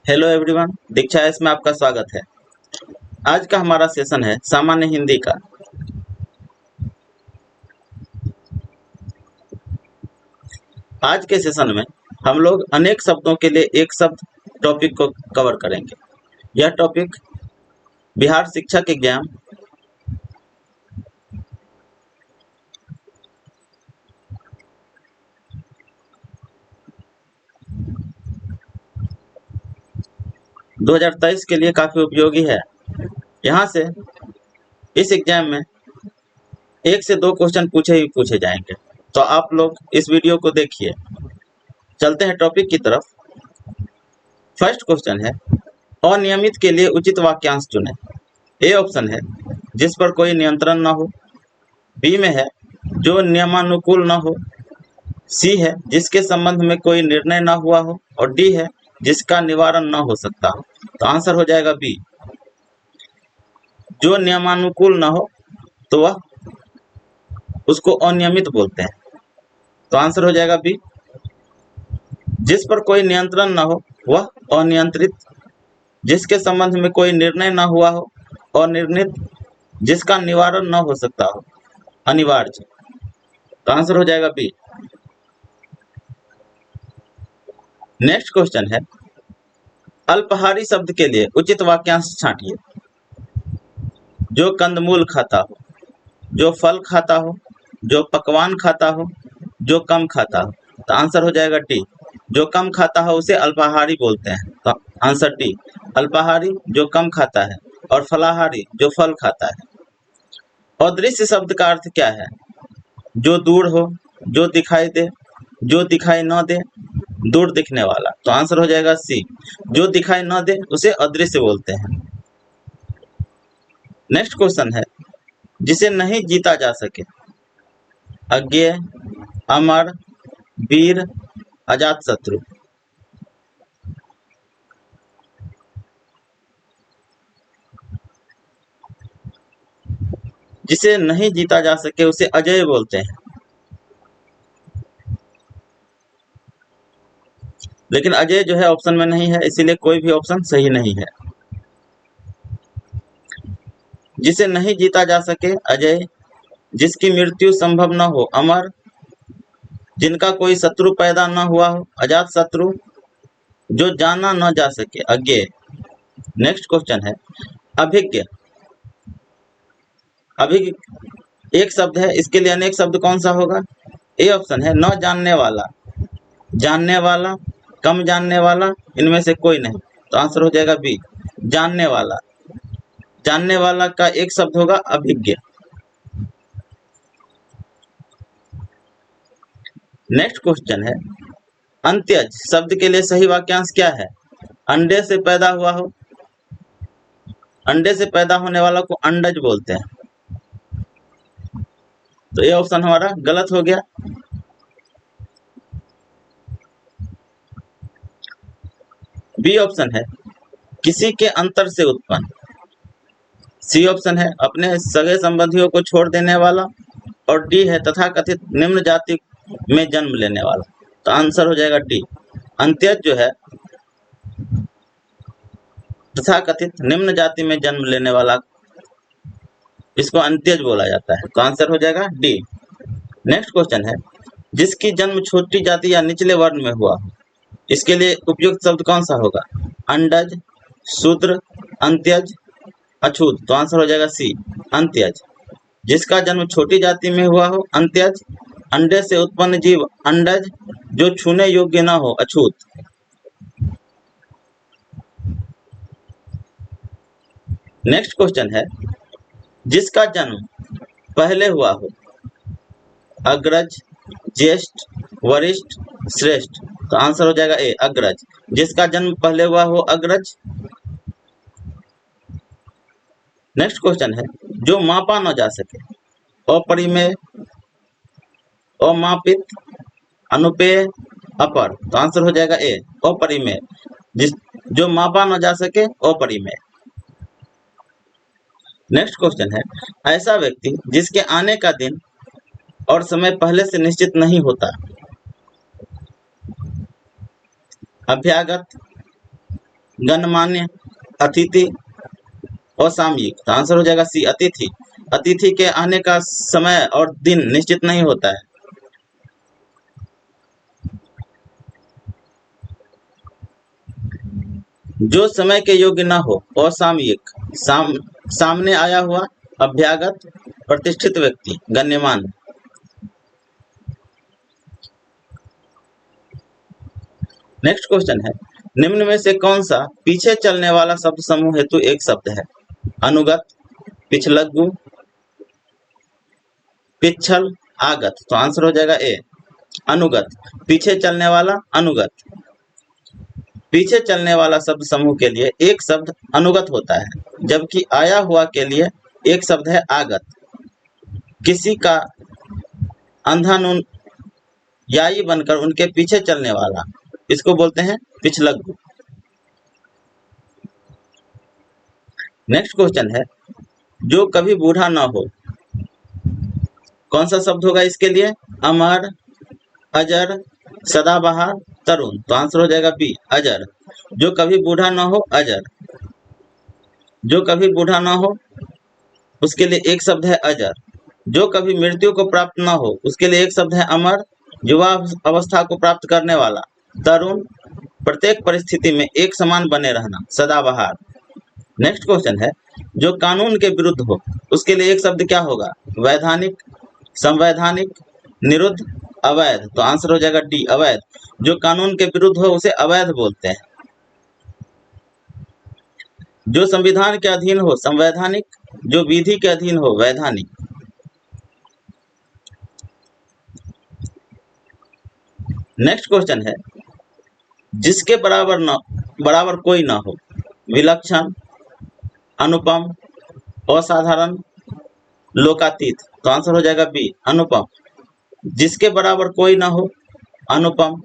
Hello everyone, दीक्षा S में आपका स्वागत है। आज का हमारा सेशन है सामान्य हिंदी का। आज के सेशन में हम लोग अनेक शब्दों के लिए एक शब्द टॉपिक को कवर करेंगे। यह टॉपिक बिहार शिक्षक एग्जाम 2023 के लिए काफी उपयोगी है। यहाँ से इस एग्जाम में 1 से 2 क्वेश्चन पूछे जाएंगे, तो आप लोग इस वीडियो को देखिए। चलते हैं टॉपिक की तरफ। फर्स्ट क्वेश्चन है, अनियमित के लिए उचित वाक्यांश चुनें। ए ऑप्शन है जिस पर कोई नियंत्रण न हो, बी में है जो नियमानुकूल न हो, सी है जिसके संबंध में कोई निर्णय न हुआ हो, और डी है जिसका निवारण न हो सकता हो। तो आंसर हो जाएगा बी, जो नियमानुकूल न हो तो वह उसको अनियमित बोलते हैं। तो आंसर हो जाएगा बी, जिस पर कोई नियंत्रण न हो वह अनियंत्रित, जिसके संबंध में कोई निर्णय न हुआ हो अनिर्णित, जिसका निवारण न हो सकता हो अनिवार्य। तो आंसर हो जाएगा बी। नेक्स्ट क्वेश्चन है, अल्पाहारी शब्द के लिए उचित वाक्यांश छांटिए। जो कंदमूल खाता हो, जो फल खाता हो, जो पकवान खाता हो, जो कम खाता हो। तो आंसर हो जाएगा डी, जो कम खाता हो उसे अल्पाहारी बोलते हैं। तो आंसर डी, अल्पाहारी जो कम खाता है, और फलाहारी जो फल खाता है। अदृश्य शब्द का अर्थ क्या है? जो दूर हो, जो दिखाई दे, जो दिखाई न दे, दूर दिखने वाला। तो आंसर हो जाएगा सी, जो दिखाई न दे उसे अदृश्य बोलते हैं। नेक्स्ट क्वेश्चन है, जिसे नहीं जीता जा सके। अज्ञेय, अमर, वीर, अजात शत्रु। जिसे नहीं जीता जा सके उसे अजय बोलते हैं। लेकिन अजय जो है ऑप्शन में नहीं है, इसीलिए कोई भी ऑप्शन सही नहीं है। जिसे नहीं जीता जा सके अजय, जिसकी मृत्यु संभव न हो अमर, जिनका कोई शत्रु पैदा न हुआ हो अजात शत्रु, जो जाना न जा सके अज्ञेय। नेक्स्ट क्वेश्चन है, अभिज्ञ। अभिज्ञ एक शब्द है, इसके लिए अनेक शब्द कौन सा होगा? ए ऑप्शन है न जानने वाला, जानने वाला, कम जानने वाला, इनमें से कोई नहीं। तो आंसर हो जाएगा बी, जानने वाला। जानने वाला का एक शब्द होगा अभिज्ञ। नेक्स्ट क्वेश्चन है, अंत्यज शब्द के लिए सही वाक्यांश क्या है? अंडे से पैदा हुआ हो, अंडे से पैदा होने वाला को अंडज बोलते हैं। तो ये ऑप्शन हमारा गलत हो गया। बी ऑप्शन है किसी के अंतर से उत्पन्न। सी ऑप्शन है अपने सगे संबंधियों को छोड़ देने वाला, और डी है तथाकथित निम्न जाति में जन्म लेने वाला। तो आंसर हो जाएगा डी, अंत्यज जो है तथाकथित निम्न जाति में जन्म लेने वाला, इसको अंत्यज बोला जाता है। तो आंसर हो जाएगा डी। नेक्स्ट क्वेश्चन है, जिसकी जन्म छोटी जाति या निचले वर्ण में हुआ, इसके लिए उपयुक्त शब्द कौन सा होगा? अंडज, शूद्र, अंत्यज, अछूत। तो आंसर हो जाएगा सी, अंत्यज। जिसका जन्म छोटी जाति में हुआ हो अंत्यज, अंडे से उत्पन्न जीव अंडज, जो छूने योग्य न हो अछूत। नेक्स्ट क्वेश्चन है, जिसका जन्म पहले हुआ हो, अग्रज, ज्येष्ठ, वरिष्ठ, श्रेष्ठ। तो आंसर हो जाएगा ए, अग्रज। जिसका जन्म पहले हुआ हो अग्रज। नेक्स्ट क्वेश्चन है, जो मापा न जा सके। अपरिमेय, अमापित, अनुपेय, अपर। तो आंसर हो जाएगा ए, अपरिमेय। जो मापा न जा सके अपरिमेय। नेक्स्ट क्वेश्चन है, ऐसा व्यक्ति जिसके आने का दिन और समय पहले से निश्चित नहीं होता। अभ्यागत, गणमान्य, अतिथि और सामयिक। तो आंसर हो जाएगा सी, अतिथि। अतिथि के आने का समय और दिन निश्चित नहीं होता है। जो समय के योग्य न हो, असामयिक। सामने आया हुआ, अभ्यागत, प्रतिष्ठित व्यक्ति, गण्यमान्य। नेक्स्ट क्वेश्चन है, निम्न में से कौन सा पीछे चलने वाला शब्द समूह हेतु एक शब्द है? अनुगत, पिछलग्गु, पिछल, आगत। तो आंसर हो जाएगा ए, अनुगत। पीछे चलने वाला, अनुगत। पीछे चलने वाला शब्द समूह के लिए एक शब्द अनुगत होता है, जबकि आया हुआ के लिए एक शब्द है आगत। किसी का अंधानुयायी बनकर उनके पीछे चलने वाला, इसको बोलते हैं पिछलग्गु। नेक्स्ट क्वेश्चन है, जो कभी बूढ़ा न हो, कौन सा शब्द होगा इसके लिए? अमर, अजर, सदाबहार, तरुण। तो आंसर हो जाएगा बी, अजर। जो कभी बूढ़ा न हो, अजर। जो कभी बूढ़ा न हो उसके लिए एक शब्द है अजर। जो कभी मृत्यु को प्राप्त न हो उसके लिए एक शब्द है अमर। युवा अवस्था को प्राप्त करने वाला, तरुण। प्रत्येक परिस्थिति में एक समान बने रहना, सदाबहार। नेक्स्ट क्वेश्चन है, जो कानून के विरुद्ध हो उसके लिए एक शब्द क्या होगा? वैधानिक, संवैधानिक, निरुद्ध, अवैध। तो आंसर हो जाएगा डी, अवैध। जो कानून के विरुद्ध हो उसे अवैध बोलते हैं। जो संविधान के अधीन हो, संवैधानिक। जो विधि के अधीन हो, वैधानिक। नेक्स्ट क्वेश्चन है, जिसके बराबर कोई ना हो, विलक्षण, अनुपम, असाधारण, लोकातीत। तो आंसर हो जाएगा बी, अनुपम। जिसके बराबर कोई ना हो, अनुपम।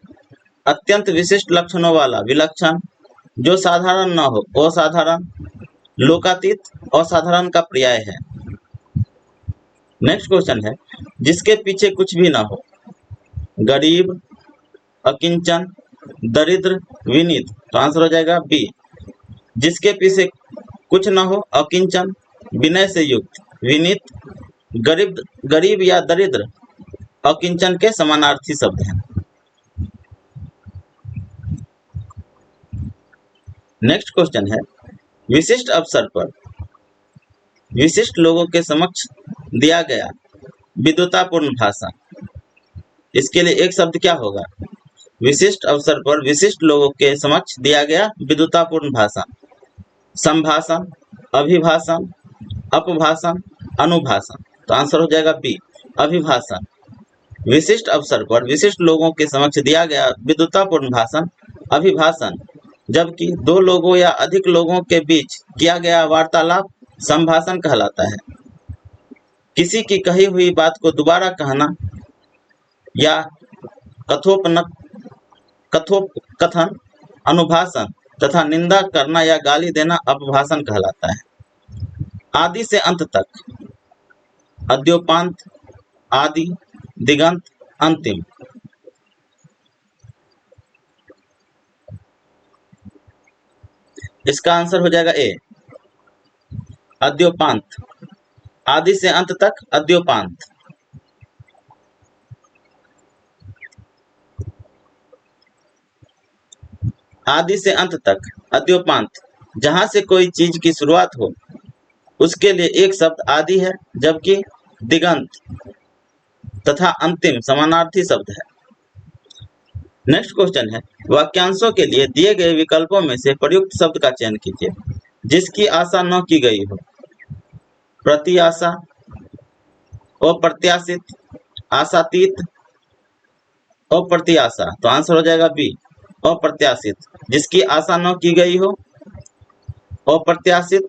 अत्यंत विशिष्ट लक्षणों वाला, विलक्षण। जो साधारण ना हो, असाधारण। लोकातीत असाधारण का पर्याय है। नेक्स्ट क्वेश्चन है, जिसके पीछे कुछ भी ना हो, गरीब, अकिंचन, दरिद्र, विनीत। तो आंसर हो जाएगा बी। जिसके पीछे कुछ ना हो, अकिंचन, विनय से युक्त, विनीत। गरीब या दरिद्र अकिंचन के समानार्थी शब्द हैं। नेक्स्ट क्वेश्चन है, विशिष्ट अवसर पर विशिष्ट लोगों के समक्ष दिया गया विद्वतापूर्ण भाषण, इसके लिए एक शब्द क्या होगा? विशिष्ट अवसर पर विशिष्ट लोगों के समक्ष दिया गया विद्वतापूर्ण भाषण, संभाषण, अभिभाषण, अपभाषण, अनुभाषण। तो आंसर हो जाएगा बी, अभिभाषण। विशिष्ट अवसर पर विशिष्ट लोगों के समक्ष दिया गया विद्वतापूर्ण भाषण, अभिभाषण। जबकि दो लोगों या अधिक लोगों के बीच किया गया वार्तालाप संभाषण कहलाता है। किसी की कही हुई बात को दोबारा कहना या कथोपकथन अनुभाषण तथा निंदा करना या गाली देना अपभाषण कहलाता है। आदि से अंत तक, अद्योपांत, आदि, दिगंत, अंतिम। इसका आंसर हो जाएगा ए, अद्योपांत। आदि से अंत तक, अद्योपांत। आदि से अंत तक, अद्योपांत। जहां से कोई चीज की शुरुआत हो उसके लिए एक शब्द आदि है, जबकि दिगंत तथा अंतिम समानार्थी शब्द है। नेक्स्ट क्वेश्चन है, वाक्यांशों के लिए दिए गए विकल्पों में से प्रयुक्त शब्द का चयन कीजिए जिसकी आशा न की गई हो। प्रतिआशा, अप्रत्याशित, आशातीत, अप्रत्याशा। तो आंसर हो जाएगा बी, अप्रत्याशित। जिसकी आशा न की गई हो, अप्रत्याशित।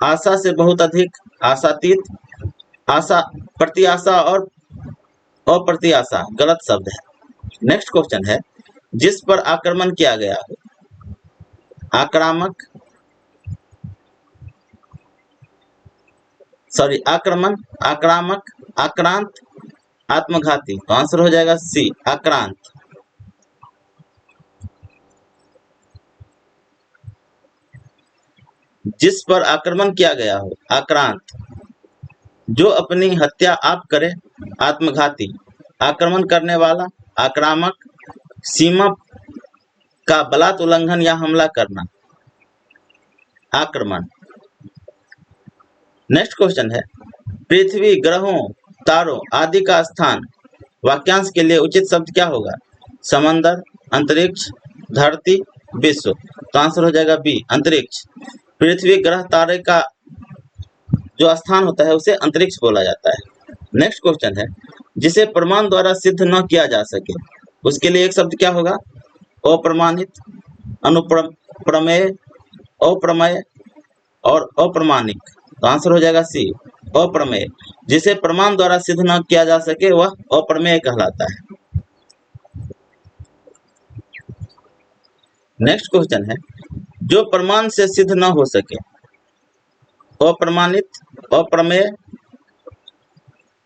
आशा से बहुत अधिक, आशातीत। आशा, प्रतिआशा और अप्रत्याशा गलत शब्द है। नेक्स्ट क्वेश्चन है, जिस पर आक्रमण किया गया हो, आक्रामक, आक्रमण, आक्रामक, आक्रांत, आत्मघाती। तो आंसर हो जाएगा सी, आक्रांत। जिस पर आक्रमण किया गया हो, आक्रांत। जो अपनी हत्या आप करे, आत्मघाती। आक्रमण करने वाला, आक्रामक। सीमा का बलात् उल्लंघन या हमला करना, आक्रमण। नेक्स्ट क्वेश्चन है, पृथ्वी, ग्रहों, तारों आदि का स्थान वाक्यांश के लिए उचित शब्द क्या होगा? समंदर, अंतरिक्ष, धरती, विश्व। तो आंसर हो जाएगा बी, अंतरिक्ष। पृथ्वी, ग्रह, तारे का जो स्थान होता है उसे अंतरिक्ष बोला जाता है। नेक्स्ट क्वेश्चन है, जिसे प्रमाण द्वारा सिद्ध न किया जा सके, उसके लिए एक शब्द क्या होगा? अप्रमाणित, अनुप्रमेय, अप्रमेय और अप्रमाणिक। तो आंसर हो जाएगा सी, अप्रमेय। जिसे प्रमाण द्वारा सिद्ध न किया जा सके वह अप्रमेय कहलाता है। नेक्स्ट क्वेश्चन है, जो प्रमाण से सिद्ध न हो सके, अप्रमाणित, अप्रमेय,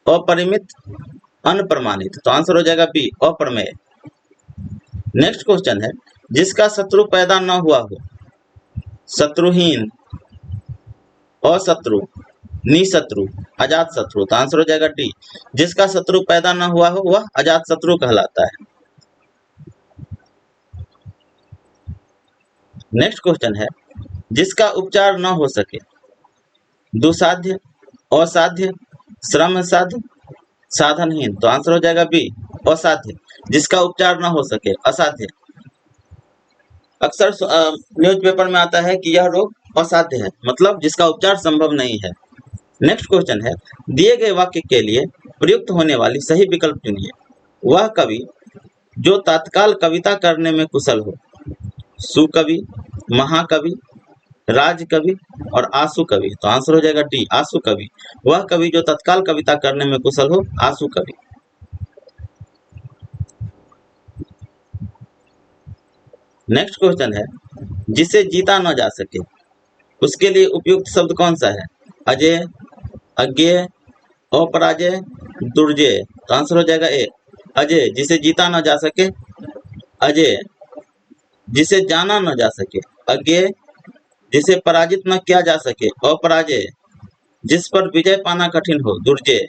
अपरिमित, अनप्रमाणित। तो आंसर हो जाएगा बी, अप्रमेय। नेक्स्ट क्वेश्चन है, जिसका शत्रु पैदा न हुआ हो, शत्रुहीन, अशत्रु, निशत्रु, अजात शत्रु। तो आंसर हो जाएगा डी, जिसका शत्रु पैदा न हुआ हो वह अजात शत्रु कहलाता है। नेक्स्ट क्वेश्चन है, जिसका उपचार न हो सके, दुसाध्य, असाध्य, श्रम साध्य, साधनहीन। तो आंसर हो जाएगा बी, असाध्य। जिसका उपचार न हो सके, असाध्य। अक्सर न्यूज़पेपर में आता है कि यह रोग असाध्य है, मतलब जिसका उपचार संभव नहीं है। नेक्स्ट क्वेश्चन है, दिए गए वाक्य के लिए प्रयुक्त होने वाली सही विकल्प चुनिए। वह कवि जो तत्काल कविता करने में कुशल हो, सुकवि, महाकवि, राजकवि और आशु कवि। तो आंसर हो जाएगा डी, आशु कवि। वह कवि जो तत्काल कविता करने में कुशल हो, आशु कवि। नेक्स्ट क्वेश्चन है, जिसे जीता न जा सके, उसके लिए उपयुक्त शब्द कौन सा है? अजेय, अज्ञेय, अपराजय, दुर्जेय। तो आंसर हो जाएगा ए, अजेय। जिसे जीता न जा सके, अजेय। जिसे जाना न जा सके, अज्ञेय। जिसे पराजित न किया जा सके, अपराजय। जिस पर विजय पाना कठिन हो, दुर्जेय।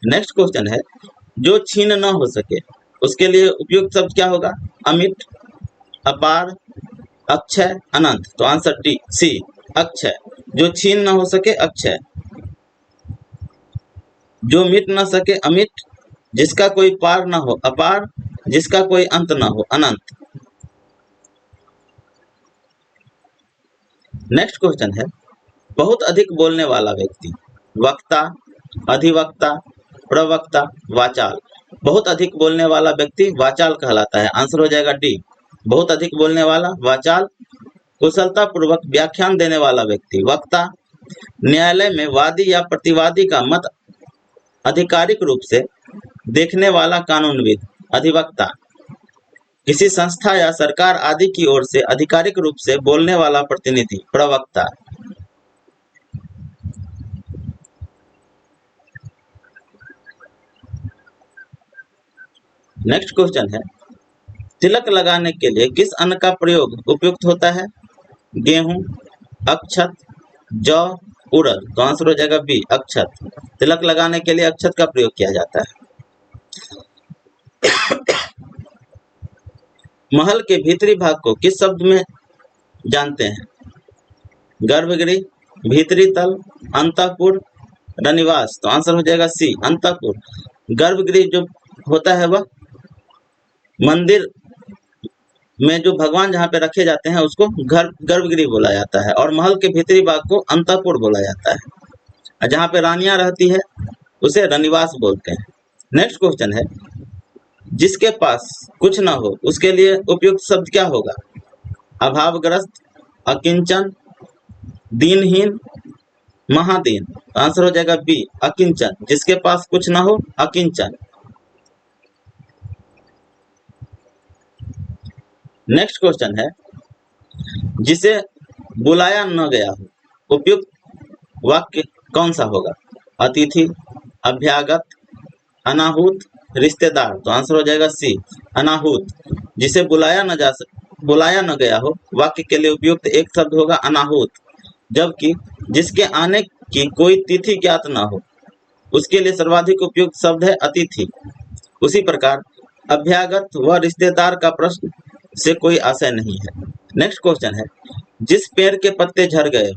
नेक्स्ट क्वेश्चन है, जो छीन न हो सके, उसके लिए उपयुक्त शब्द क्या होगा? अमिट, अपार, अक्षय, अनंत। तो आंसर डी, सी, अक्षय। जो छीन न हो सके, अक्षय। जो मिट न सके, अमिट। जिसका कोई पार न हो, अपार। जिसका कोई अंत न हो, अनंत। नेक्स्ट क्वेश्चन है, बहुत अधिक बोलने वाला व्यक्ति, वक्ता, अधिवक्ता, प्रवक्ता, वाचाल। बहुत अधिक बोलने वाला व्यक्ति वाचाल कहलाता है। आंसर हो जाएगा डी, बहुत अधिक बोलने वाला, वाचाल। कुशलता पूर्वक व्याख्यान देने वाला व्यक्ति, वक्ता। न्यायालय में वादी या प्रतिवादी का मत आधिकारिक रूप से देखने वाला कानूनविद, अधिवक्ता। किसी संस्था या सरकार आदि की ओर से आधिकारिक रूप से बोलने वाला प्रतिनिधि, प्रवक्ता। नेक्स्ट क्वेश्चन है, तिलक लगाने के लिए किस अन्न का प्रयोग उपयुक्त होता है? गेहूं, अक्षत, जौ, उड़द। तो आंसर हो जाएगा बी, अक्षत। तिलक लगाने के लिए अक्षत का प्रयोग किया जाता है। महल के भीतरी भाग को किस शब्द में जानते हैं? गर्भगृह, भीतरी तल, अंतःपुर, रनिवास। तो आंसर हो जाएगा सी, अंतःपुर। गर्भगृह जो होता है वह मंदिर में जो भगवान जहाँ पे रखे जाते हैं उसको गर्भगृह बोला जाता है, और महल के भीतरी भाग को अंतःपुर बोला जाता है, और जहाँ पे रानियां रहती है उसे रनिवास बोलते हैं। नेक्स्ट क्वेश्चन है, जिसके पास कुछ ना हो उसके लिए उपयुक्त शब्द क्या होगा? अभावग्रस्त, अकिंचन, दीनहीन, महादीन। आंसर हो जाएगा बी, अकिंचन। जिसके पास कुछ ना हो, अकिंचन। नेक्स्ट क्वेश्चन है, जिसे बुलाया न गया हो, उपयुक्त वाक्य कौन सा होगा? अतिथि, अभ्यागत, अनाहूत, रिश्तेदार। तो आंसर हो जाएगा सी, अनाहूत। जिसे बुलाया न गया हो, वाक्य के लिए उपयुक्त एक शब्द होगा अनाहूत। जबकि जिसके आने की कोई तिथि ज्ञात न हो उसके लिए सर्वाधिक उपयुक्त शब्द है अतिथि। उसी प्रकार अभ्यागत व रिश्तेदार का प्रश्न से कोई आशय नहीं है। नेक्स्ट क्वेश्चन है, जिस पेड़ के पत्ते झड़ गए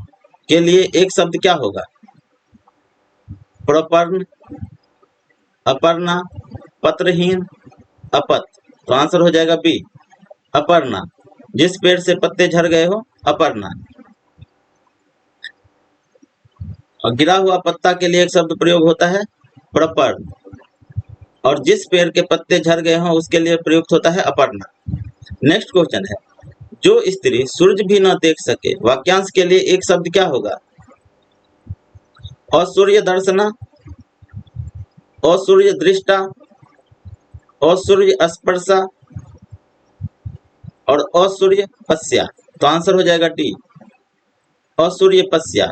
के लिए एक शब्द क्या होगा? प्रपर्ण, अपर्णा, पत्रहीन, अपत। तो आंसर हो जाएगा बी, अपर्णा। जिस पेड़ से पत्ते झड़ गए हो, अपर्णा। और गिरा हुआ पत्ता के लिए एक शब्द प्रयोग होता है प्रपर्ण, और जिस पेड़ के पत्ते झड़ गए हों उसके लिए प्रयुक्त होता है अपर्णा। नेक्स्ट क्वेश्चन है, जो स्त्री सूरज भी न देख सके वाक्यांश के लिए एक शब्द क्या होगा? असूर्य दर्शना, असूर्य दृष्टा, असूर्य स्पर्शा और असूर्य पश्या। तो आंसर हो जाएगा डी, असूर्य पश्या।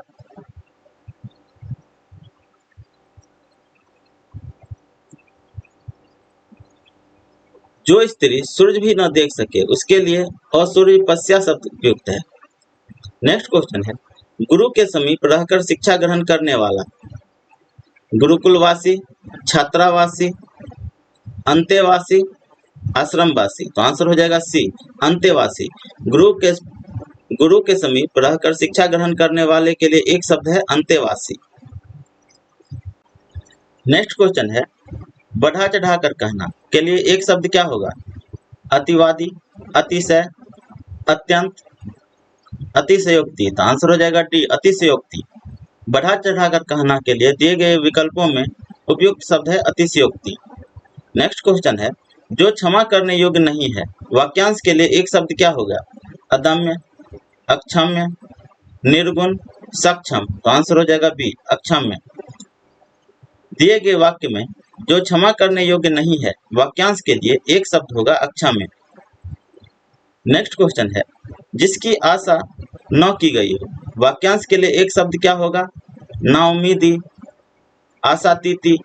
जो स्त्री सूरज भी न देख सके उसके लिए असूर्य पश्या शब्द उपयुक्त है। नेक्स्ट क्वेश्चन है, गुरु के समीप रहकर शिक्षा ग्रहण करने वाला गुरुकुलवासी, छात्रावासी, अंतेवासी, आश्रमवासी। तो आंसर हो जाएगा सी, अंतेवासी। गुरु के समीप रहकर शिक्षा ग्रहण करने वाले के लिए एक शब्द है अंतेवासी। नेक्स्ट क्वेश्चन है, बढ़ा चढ़ा कर कहना के लिए एक शब्द क्या होगा? अतिवादी, अतिशय, अत्यंत, अतिशयोक्ति। तो आंसर हो जाएगा डी, अतिशयोक्ति। बढ़ा चढ़ा कर कहना के लिए दिए गए विकल्पों में उपयुक्त शब्द है अतिशयोक्ति। नेक्स्ट क्वेश्चन है, जो क्षमा करने योग्य नहीं है वाक्यांश के लिए एक शब्द क्या होगा? अदम्य, अक्षम्य, निर्गुण, सक्षम। तो आंसर हो जाएगा बी, अक्षम्य। दिए गए वाक्य में जो क्षमा करने योग्य नहीं है वाक्यांश के लिए एक शब्द होगा अक्षम्य। नेक्स्ट क्वेश्चन है, जिसकी आशा न की गई हो वाक्यांश के लिए एक शब्द क्या होगा? नाउम्मीदी, आशातीती,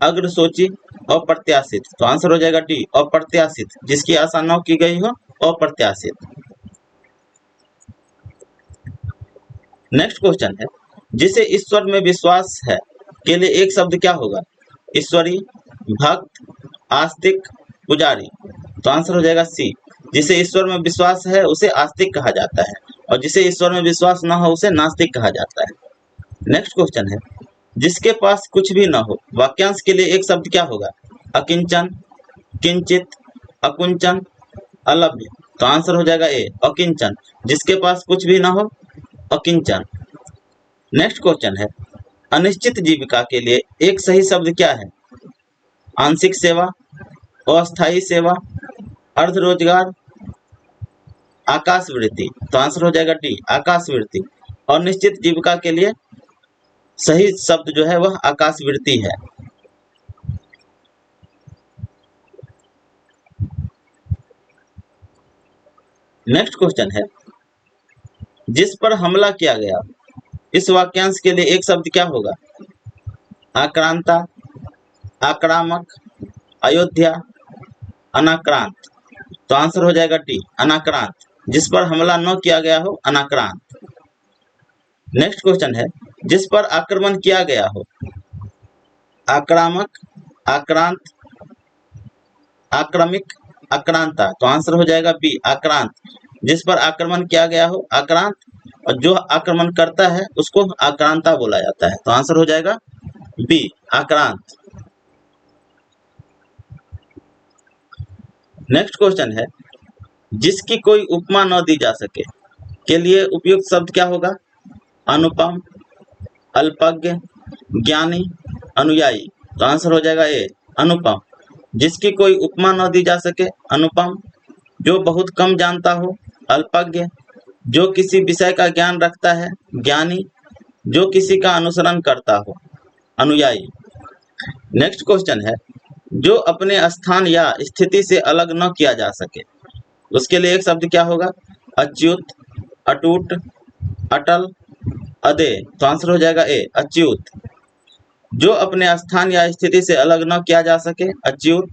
अग्रसोची, अप्रत्याशित। तो आंसर हो जाएगा डी, अप्रत्याशित। जिसकी आशा न की गई हो, अप्रत्याशित। नेक्स्ट क्वेश्चन है, जिसे ईश्वर में विश्वास है के लिए एक शब्द क्या होगा? ईश्वरी, भक्त, आस्तिक, पुजारी। तो आंसर हो जाएगा सी, जिसे ईश्वर में विश्वास है उसे आस्तिक कहा जाता है और जिसे ईश्वर में विश्वास न हो उसे नास्तिक कहा जाता है। नेक्स्ट क्वेश्चन है, जिसके पास कुछ भी न हो वाक्यांश के लिए एक शब्द क्या होगा? अकिंचन, किंचित, अकुंचन, अलभ्य। तो आंसर हो जाएगा ए, अकिंचन। जिसके पास कुछ भी ना हो, अकिंचन। नेक्स्ट क्वेश्चन है, अनिश्चित जीविका के लिए एक सही शब्द क्या है? आंशिक सेवा, अस्थायी सेवा, अर्ध रोजगार, आकाशवृत्ति। तो आंसर हो जाएगा डी, आकाशवृत्ति। और निश्चित जीविका के लिए सही शब्द जो है वह आकाशवृत्ति है। नेक्स्ट क्वेश्चन है, जिस पर हमला किया गया इस वाक्यांश के लिए एक शब्द क्या होगा? आक्रांता, आक्रामक, अयोध्या, अनाक्रांत। तो आंसर हो जाएगा डी, अनाक्रांत। जिस पर हमला न किया गया हो, अनाक्रांत। नेक्स्ट क्वेश्चन है, जिस पर आक्रमण किया गया हो? आक्रामक, आक्रांत, आक्रमिक, आक्रांता। तो आंसर हो जाएगा बी, आक्रांत। जिस पर आक्रमण किया गया हो, आक्रांत, और जो आक्रमण करता है उसको आक्रांता बोला जाता है। तो आंसर हो जाएगा बी, आक्रांत। नेक्स्ट क्वेश्चन है, जिसकी कोई उपमा न दी जा सके के लिए उपयुक्त शब्द क्या होगा? अनुपम, अल्पज्ञ, ज्ञानी, अनुयायी। तो आंसर हो जाएगा ए, अनुपम। जिसकी कोई उपमा न दी जा सके, अनुपम। जो बहुत कम जानता हो, अल्पज्ञ। जो किसी विषय का ज्ञान रखता है, ज्ञानी। जो किसी का अनुसरण करता हो, अनुयायी। नेक्स्ट क्वेश्चन है, जो अपने स्थान या स्थिति से अलग न किया जा सके उसके लिए एक शब्द क्या होगा? अच्युत, अटूट, अटल, अदेय। तो आंसर हो जाएगा ए, अच्युत। जो अपने स्थान या स्थिति से अलग न किया जा सके, अच्युत।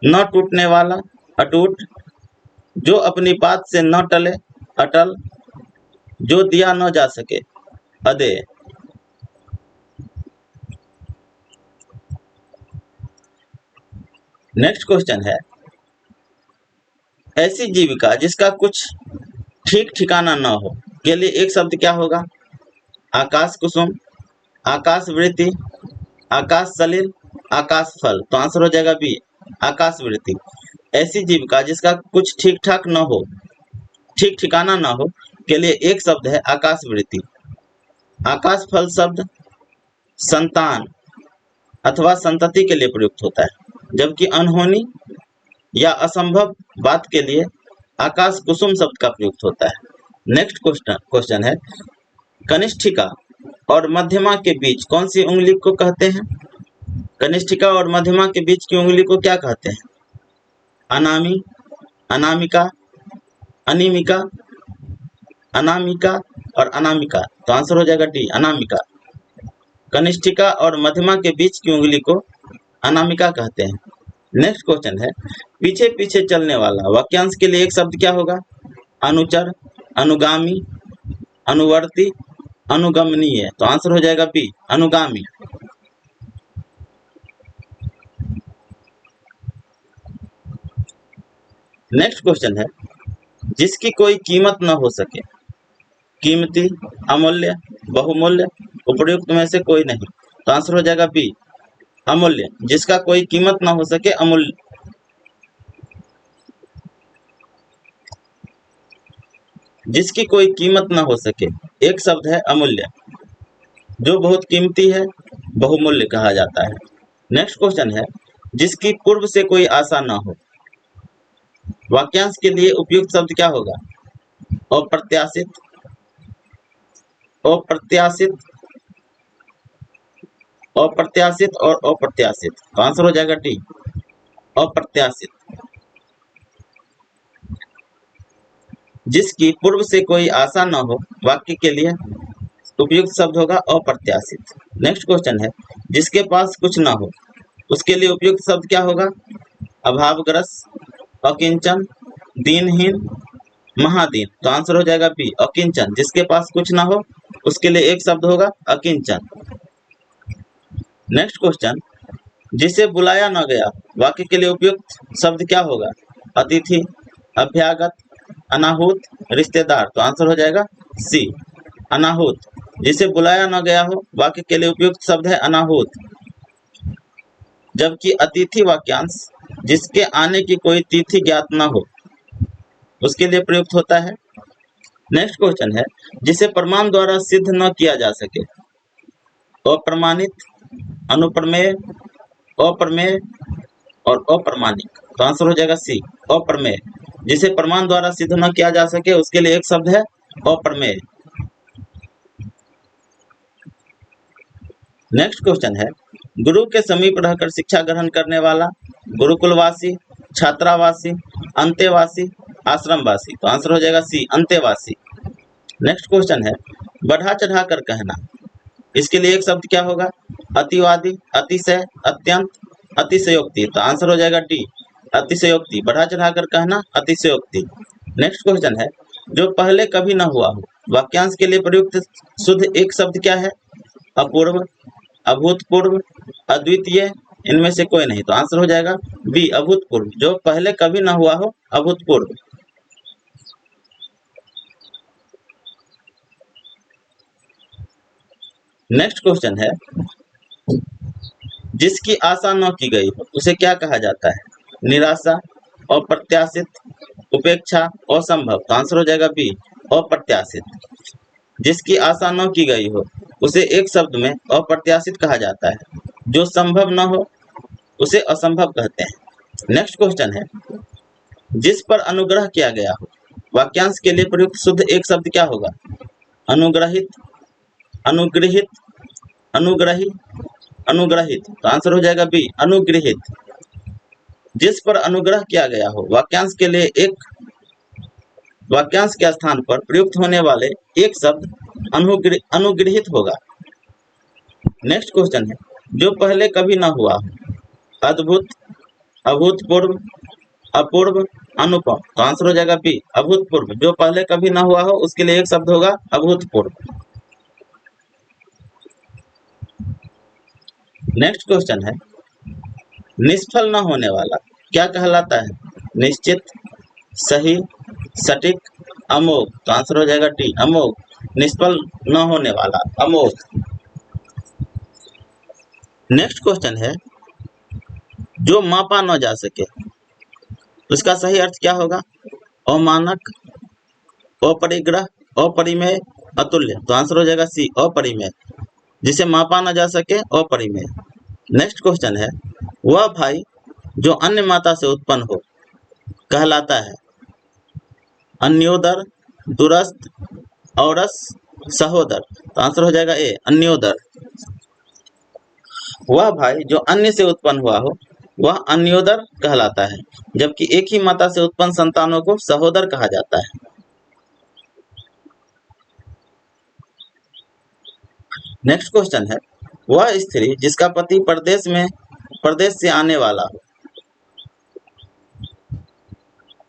न टूटने वाला, अटूट। जो अपनी बात से न टले, अटल। जो दिया न जा सके, अदेय। नेक्स्ट क्वेश्चन है, ऐसी जीविका जिसका कुछ ठीक ठिकाना न हो के लिए एक शब्द क्या होगा? आकाश कुसुम, आकाश वृत्ति, आकाश सलिल, आकाश फल। तो आंसर हो जाएगा बी, आकाश वृत्ति। ऐसी जीविका जिसका कुछ ठीक ठाक न हो, ठीक ठिकाना न हो के लिए एक शब्द है आकाश वृत्ति। आकाश फल शब्द संतान अथवा संतति के लिए प्रयुक्त होता है, जबकि अनहोनी या असंभव बात के लिए आकाश कुसुम शब्द का प्रयुक्त होता है। नेक्स्ट क्वेश्चन है, कनिष्ठिका और मध्यमा के बीच कौन सी उंगली को कहते हैं? कनिष्ठिका और मध्यमा के बीच की उंगली को क्या कहते हैं? अनामी, अनामिका, अनिमिका, अनामिका और अनामिका। तो आंसर हो जाएगा डी, अनामिका। कनिष्ठिका और मध्यमा के बीच की उंगली को अनामिका कहते हैं। नेक्स्ट क्वेश्चन है, पीछे पीछे चलने वाला वाक्यांश के लिए एक शब्द क्या होगा? अनुचर, अनुगामी, अनुवर्ती, अनुगमनीय। तो आंसर हो जाएगा बी, अनुगामी। नेक्स्ट क्वेश्चन है, जिसकी कोई कीमत न हो सके। कीमती, अमूल्य, बहुमूल्य, उपयुक्त में से कोई नहीं। तो आंसर हो जाएगा बी, अमूल्य। जिसका कोई कीमत न हो सके, अमूल्य। जिसकी कोई कीमत न हो सके, एक शब्द है अमूल्य। जो बहुत कीमती है, बहुमूल्य कहा जाता है। नेक्स्ट क्वेश्चन है, जिसकी पूर्व से कोई आशा न हो। वाक्यांश के लिए उपयुक्त शब्द क्या होगा? अप्रत्याशित, अप्रत्याशित, अप्रत्याशित और अप्रत्याशित। तो आंसर हो जाएगा डी, अप्रत्याशित। जिसकी पूर्व से कोई आशा न हो, वाक्य के लिए उपयुक्त शब्द होगा अप्रत्याशित। नेक्स्ट क्वेश्चन है, जिसके पास कुछ न हो, उसके लिए उपयुक्त शब्द क्या होगा? अभावग्रस्त, अकिंचन, दीनहीन, महादीन। तो आंसर हो जाएगा बी, अकिंचन। जिसके पास कुछ ना हो, उसके लिए एक शब्द होगा अकिंचन। नेक्स्ट क्वेश्चन, जिसे बुलाया न गया, वाक्य के लिए उपयुक्त शब्द क्या होगा? अतिथि, अभ्यागत, अनाहूत, रिश्तेदार। तो आंसर हो जाएगा सी, अनाहूत। जिसे बुलाया न गया हो, वाक्य के लिए उपयुक्त शब्द है अनाहूत। जबकि अतिथि वाक्यांश जिसके आने की कोई तिथि ज्ञात न हो, उसके लिए प्रयुक्त होता है। नेक्स्ट क्वेश्चन है, जिसे प्रमाण द्वारा सिद्ध न किया जा सके। अप्रमाणित, अनुप्रमेय, अप्रमेय और अप्रमाणिक। तो आंसर हो जाएगा सी, अप्रमेय। जिसे प्रमाण द्वारा सिद्ध न किया जा सके, उसके लिए एक शब्द है अप्रमेय। नेक्स्ट क्वेश्चन है, गुरु के समीप रहकर शिक्षा ग्रहण करने वाला गुरुकुलवासी, छात्रावासी, अंतेवासी, आश्रमवासी। तो आंसर हो जाएगा सी, अंतेवासी। नेक्स्ट क्वेश्चन है, बढ़ा चढ़ा कर कहना, इसके लिए एक शब्द क्या होगा? अतिवादी, अतिशय, अत्यंत, अतिशयोक्ति। तो आंसर हो जाएगा डी, अतिशयोक्ति। बढ़ा चढ़ा कर कहना, अतिशयोक्ति। नेक्स्ट क्वेश्चन है, जो पहले कभी न हुआ हो, वाक्यांश के लिए प्रयुक्त शुद्ध एक शब्द क्या है? अपूर्व, अभूतपूर्व, अद्वितीय, इनमें से कोई नहीं। तो आंसर हो जाएगा बी, अभूतपूर्व। जो पहले कभी न हुआ हो, अभूतपूर्व। नेक्स्ट क्वेश्चन है, जिसकी आशा न की गई हो, उसे क्या कहा जाता है? निराशा, अप्रत्याशित, उपेक्षा, असंभव। तो आंसर हो जाएगा बी, अप्रत्याशित। जिसकी आशा न की गई हो, उसे एक शब्द में अप्रत्याशित कहा जाता है। जो संभव न हो, उसे असंभव कहते हैं। नेक्स्ट क्वेश्चन है, जिस पर अनुग्रह किया गया हो, वाक्यांश के लिए प्रयुक्त शुद्ध एक शब्द क्या होगा? अनुग्रहित, अनुग्रहित, अनुग्रही, अनुग्रहित। तो आंसर हो जाएगा बी, अनुग्रहित। जिस पर अनुग्रह किया गया हो, वाक्यांश के लिए एक वाक्यांश के स्थान पर प्रयुक्त होने वाले एक शब्द अनुग्रहित होगा। नेक्स्ट क्वेश्चन है, जो पहले कभी न हुआ हो। अद्भुत, अभूतपूर्व, अपूर्व, अनुपम, तो आंसर हो जाएगा बी अभूतपूर्व। जो पहले कभी ना हुआ हो उसके लिए एक शब्द होगा अभूतपूर्व। नेक्स्ट क्वेश्चन है निष्फल न होने वाला क्या कहलाता है? निश्चित, सही, सटीक, अमोघ, तो आंसर हो जाएगा डी अमोघ। निष्फल न होने वाला अमोघ। नेक्स्ट क्वेश्चन है जो मापा न जा सके उसका सही अर्थ क्या होगा? अमानक, अपरिग्रह, अपरिमेय, अतुल्य, तो आंसर हो जाएगा सी अपरिमेय। जिसे मापा न जा सके अपरिमेय। नेक्स्ट क्वेश्चन है वह भाई जो अन्य माता से उत्पन्न हो कहलाता है? अन्योदर, दूरस्थ, औरस, सहोदर, तो आंसर हो जाएगा ए अन्योदर। वह भाई जो अन्य से उत्पन्न हुआ हो वह अन्योदर कहलाता है, जबकि एक ही माता से उत्पन्न संतानों को सहोदर कहा जाता है। नेक्स्ट क्वेश्चन है वह स्त्री जिसका पति प्रदेश से आने वाला हो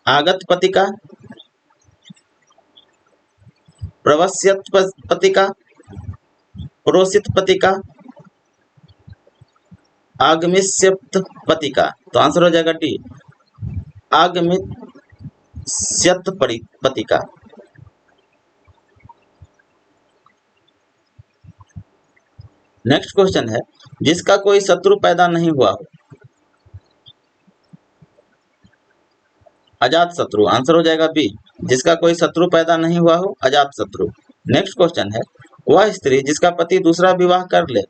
आगत पतिका, प्रवस्यत पतिका, प्रोसित पतिका, आगमिष्यत पतिका, तो आंसर हो जाएगा डी आगमिष्यत पतिका। नेक्स्ट क्वेश्चन है जिसका कोई शत्रु पैदा नहीं हुआ हो अजात शत्रु, आंसर हो जाएगा बी जिसका कोई शत्रु पैदा नहीं हुआ हो अजात शत्रु। नेक्स्ट क्वेश्चन है वह स्त्री जिसका पति दूसरा विवाह कर ले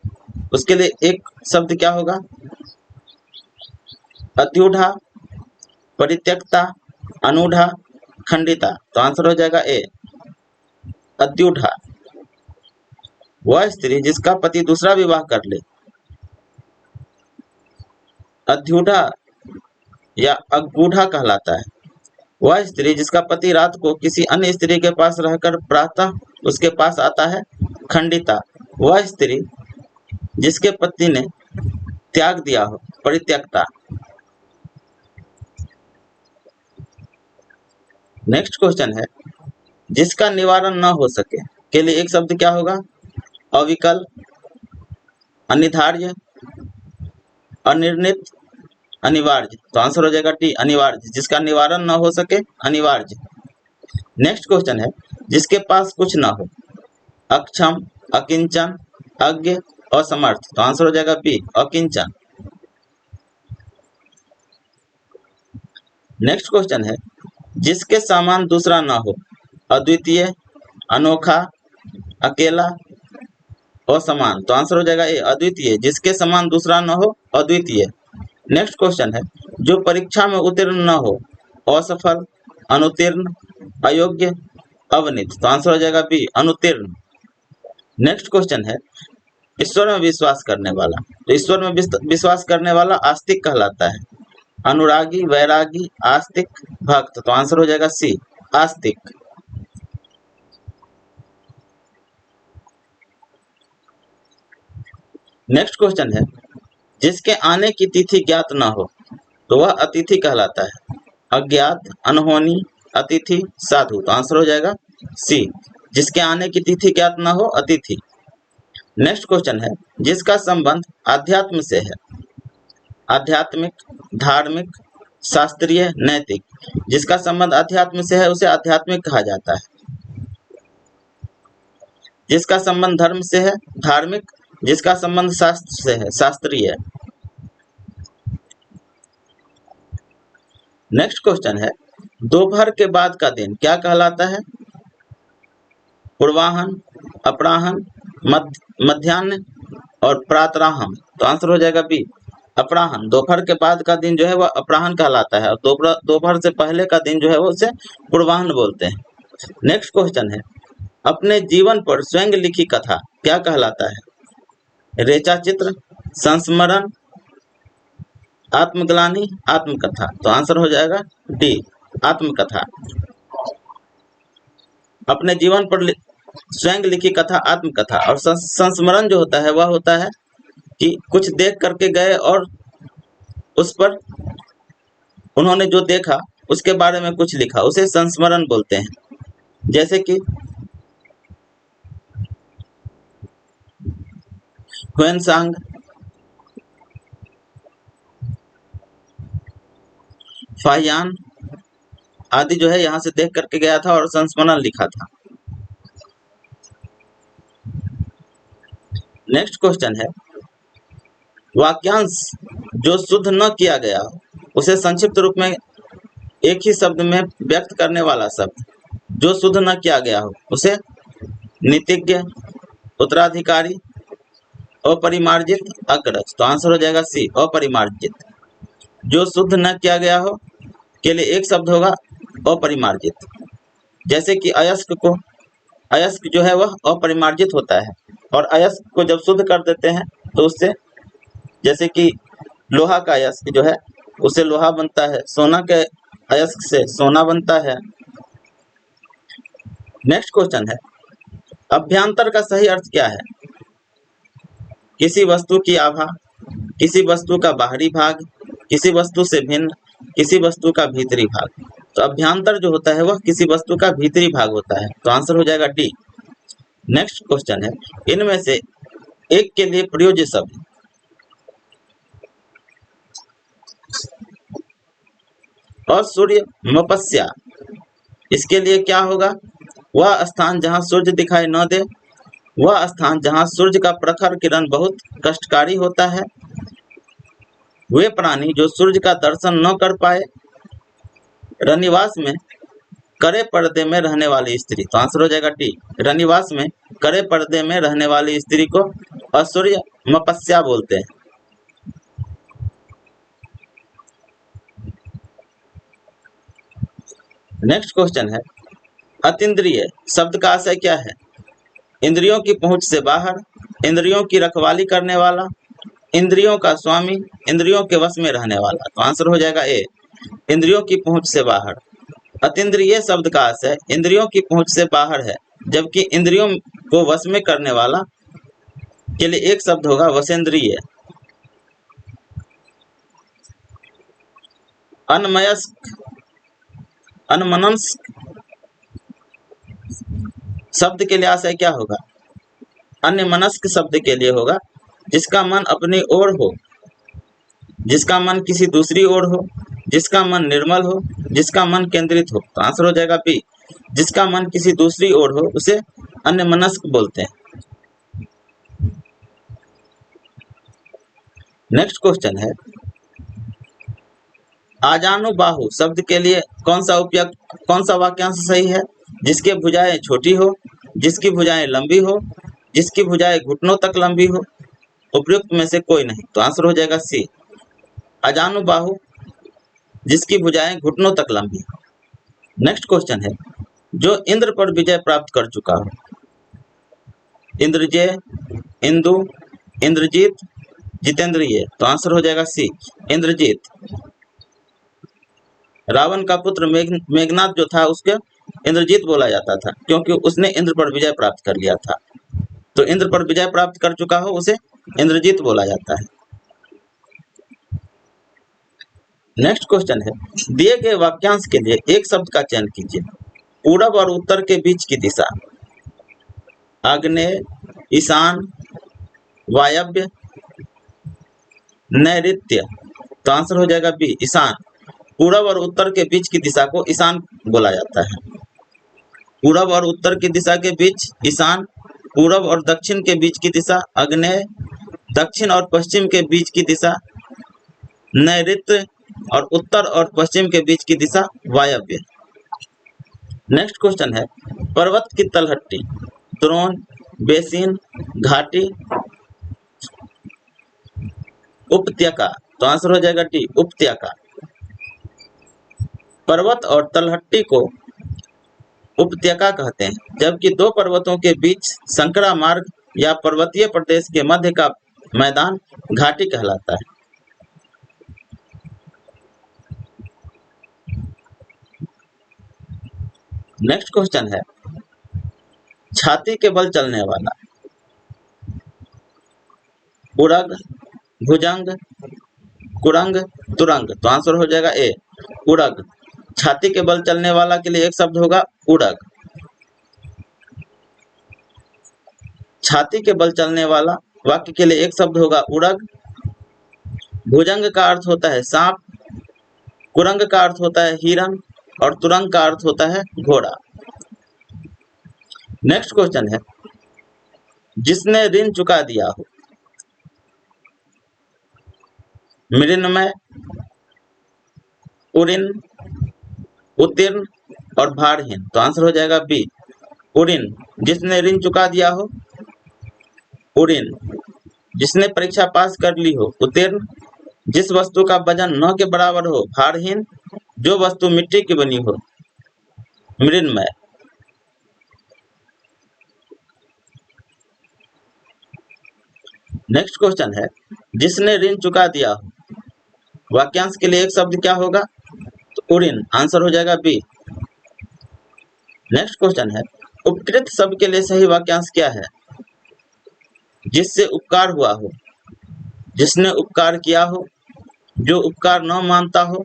उसके लिए एक शब्द क्या होगा? अत्युढ़ा, परित्यक्ता, अनूढ़ा, खंडिता, तो आंसर हो जाएगा ए अत्युढ़ा। वह स्त्री जिसका पति दूसरा विवाह कर ले अत्युढ़ा या अगूढ़ा कहलाता है। वह स्त्री जिसका पति रात को किसी अन्य स्त्री के पास रहकर प्रातः उसके पास आता है खंडिता। वह स्त्री जिसके पति ने त्याग दिया हो परित्यक्ता। नेक्स्ट क्वेश्चन है जिसका निवारण न हो सके के लिए एक शब्द क्या होगा? अविकल, अनिवार्य, अनिर्णित, अनिवार्य, तो आंसर हो जाएगा टी अनिवार्य। जिसका निवारण न हो सके अनिवार्य। नेक्स्ट क्वेश्चन है जिसके पास कुछ न हो अक्षम, अकिंचन, अज्ञ, असमर्थ, तो आंसर हो जाएगा बी अकिंचन। नेक्स्ट क्वेश्चन है जिसके समान दूसरा न हो अद्वितीय, अनोखा, अकेला, असमान, तो आंसर हो जाएगा ए अद्वितीय। जिसके समान दूसरा न हो अद्वितीय। नेक्स्ट क्वेश्चन है जो परीक्षा में उत्तीर्ण न हो असफल, अनुत्तीर्ण, अयोग्य, अवनीत, तो आंसर हो जाएगा बी अनुत्तीर्ण। नेक्स्ट क्वेश्चन है ईश्वर में विश्वास करने वाला, तो ईश्वर में विश्वास करने वाला आस्तिक कहलाता है। अनुरागी, वैरागी, आस्तिक, भक्त, तो आंसर हो जाएगा सी आस्तिक। नेक्स्ट क्वेश्चन है जिसके आने की तिथि ज्ञात न हो तो वह अतिथि कहलाता है। अज्ञात, अनहोनी, अतिथि, साधु, तो आंसर हो जाएगा सी जिसके आने की तिथि ज्ञात न हो अतिथि। नेक्स्ट क्वेश्चन है जिसका संबंध आध्यात्म से है आध्यात्मिक, धार्मिक, शास्त्रीय, नैतिक। जिसका संबंध अध्यात्म से है उसे आध्यात्मिक कहा जाता है। जिसका संबंध धर्म से है धार्मिक, जिसका संबंध शास्त्र से है शास्त्रीय। नेक्स्ट क्वेश्चन है दोपहर के बाद का दिन क्या कहलाता है? पूर्वाहन, अपराहन, मध्याह्न और प्रातराहम, तो आंसर हो जाएगा बी अपराहन। दोपहर के बाद का दिन जो है वह अपराहन कहलाता है और दोपहर से पहले का दिन जो है वो उसे पूर्वाहन बोलते हैं। नेक्स्ट क्वेश्चन है अपने जीवन पर स्वयं लिखी कथा क्या कहलाता है? रेचा चित्र, संस्मरण, आत्मग्लानि, आत्मकथा, तो आंसर हो जाएगा डी आत्मकथा। अपने जीवन पर स्वयं लिखी कथा आत्मकथा। और संस्मरण जो होता है वह होता है कि कुछ देख करके गए और उस पर उन्होंने जो देखा उसके बारे में कुछ लिखा, उसे संस्मरण बोलते हैं। जैसे कि ह्वेनसांग, फाहियान आदि जो है यहाँ से देख करके गया था और संस्मरण लिखा था। नेक्स्ट क्वेश्चन है, वाक्यांश जो शुद्ध न किया गया हो उसे संक्षिप्त रूप में एक ही शब्द में व्यक्त करने वाला शब्द जो शुद्ध न किया गया हो उसे नीतिज्ञ, उत्तराधिकारी, अपरिमार्जित, अग्रज। तो आंसर हो जाएगा सी, अपरिमार्जित। जो शुद्ध न किया गया हो के लिए एक शब्द होगा अपरिमार्जित। जैसे कि अयस्क जो है वह अपरिमार्जित होता है, और अयस्क को जब शुद्ध कर देते हैं तो उससे, जैसे कि लोहा का अयस्क जो है उससे लोहा बनता है, सोना के अयस्क से सोना बनता है। नेक्स्ट क्वेश्चन है, अभ्यांतर का सही अर्थ क्या है? किसी वस्तु की आभा, किसी वस्तु का बाहरी भाग, किसी वस्तु से भिन्न, किसी वस्तु का भीतरी भाग। तो अभ्यांतर जो होता है वह किसी वस्तु का भीतरी भाग होता है। तो आंसर हो जाएगा डी। नेक्स्ट क्वेश्चन है, इनमें से एक के लिए प्रयोज्य शब्द। असूर्य मपस्या, इसके लिए क्या होगा? वह स्थान जहां सूर्य दिखाई न दे, वह स्थान जहां सूर्य का प्रखर किरण बहुत कष्टकारी होता है, वे प्राणी जो सूर्य का दर्शन न कर पाए, रनिवास में करे पर्दे में रहने वाली स्त्री। तो आंसर हो जाएगा टी, रनिवास में करे पर्दे में रहने वाली स्त्री को असूर्य मपस्या बोलते हैं। नेक्स्ट क्वेश्चन है, अतीन्द्रिय शब्द का आशय क्या है? इंद्रियों की पहुंच से बाहर, इंद्रियों की रखवाली करने वाला, इंद्रियों का स्वामी, इंद्रियों के वश में रहने वाला। तो आंसर हो जाएगा ए, इंद्रियों की पहुंच से बाहर। अतीन्द्रिय शब्द का आशय इंद्रियों की पहुंच से बाहर है, जबकि इंद्रियों को वश में करने वाला के लिए एक शब्द होगा वशेंद्रिय। अनमयस्क, अनमनस्क शब्द के लिए आशय क्या होगा? अन्यमनस्क शब्द के लिए होगा जिसका मन अपनी ओर हो, जिसका मन किसी दूसरी ओर हो, जिसका मन निर्मल हो, जिसका मन केंद्रित हो। तो आंसर हो जाएगा बी, जिसका मन किसी दूसरी ओर हो उसे अन्यमनस्क बोलते हैं। नेक्स्ट क्वेश्चन है, आजानुबाहु शब्द के लिए कौन सा वाक्यांश सही है? जिसके भुजाएं छोटी हो, जिसकी भुजाएं लंबी हो, जिसकी भुजाएं घुटनों तक लंबी हो, उपयुक्त में से कोई नहीं। तो आंसर हो जाएगा सी, आजानुबाहु जिसकी भुजाएं घुटनों तक लंबी हो। नेक्स्ट क्वेश्चन है, जो इंद्र पर विजय प्राप्त कर चुका हो। इंद्रजय, इंदु, इंद्रजीत, जितेंद्रिय। तो आंसर हो जाएगा सी, इंद्रजीत। रावण का पुत्र मेघनाथ जो था उसके इंद्रजीत बोला जाता था, क्योंकि उसने इंद्र पर विजय प्राप्त कर लिया था। तो इंद्र पर विजय प्राप्त कर चुका हो उसे इंद्रजीत बोला जाता है। नेक्स्ट क्वेश्चन है, दिए गए वाक्यांश के लिए एक शब्द का चयन कीजिए। पूरब और उत्तर के बीच की दिशा, आग्नेय, ईशान, वायव्य, नैऋत्य। तो आंसर हो जाएगा बी, ईशान। पूरब और उत्तर के बीच की दिशा को ईशान बोला जाता है। पूरब और उत्तर की दिशा के बीच ईशान, पूरब और दक्षिण के बीच की दिशा आग्नेय, दक्षिण और पश्चिम के बीच की दिशा नैऋत्य, और उत्तर और पश्चिम के बीच की दिशा वायव्य। नेक्स्ट क्वेश्चन है, पर्वत की तलहटी, द्रोण, बेसिन, घाटी, उपत्यका। तो आंसर हो जाएगा टी, उपत्यका। पर्वत और तलहटी को उपत्यका कहते हैं, जबकि दो पर्वतों के बीच संकरा मार्ग या पर्वतीय प्रदेश के मध्य का मैदान घाटी कहलाता है। नेक्स्ट क्वेश्चन है, छाती के बल चलने वाला, उरग, भुजंग, कुरंग, तुरंग। तो आंसर हो जाएगा ए, उरग। छाती के बल चलने वाला के लिए एक शब्द होगा उड़ग। छाती के बल चलने वाला वाक्य के लिए एक शब्द होगा उड़ग। भुजंग का अर्थ होता है सांप, कुरंग का अर्थ होता है हिरन और तुरंग का अर्थ होता है घोड़ा। नेक्स्ट क्वेश्चन है जिसने ऋण चुका दिया हो। मृण्मय, उऋण, उत्तीर्ण और भारहीन। तो आंसर हो जाएगा बी उऋण। जिसने ऋण चुका दिया हो उऋण। जिसने परीक्षा पास कर ली हो उत्तीर्ण। जिस वस्तु का वजन 9 के बराबर हो भारहीन। जो वस्तु मिट्टी की बनी हो मृण्मय। नेक्स्ट क्वेश्चन है जिसने ऋण चुका दिया हो। वाक्यांश के लिए एक शब्द क्या होगा तो उऋण। आंसर हो जाएगा बी। नेक्स्ट क्वेश्चन है उपकृत शब्द के लिए सही वाक्यांश क्या है। जिससे उपकार हुआ हो, जिसने उपकार किया हो, जो उपकार न मानता हो,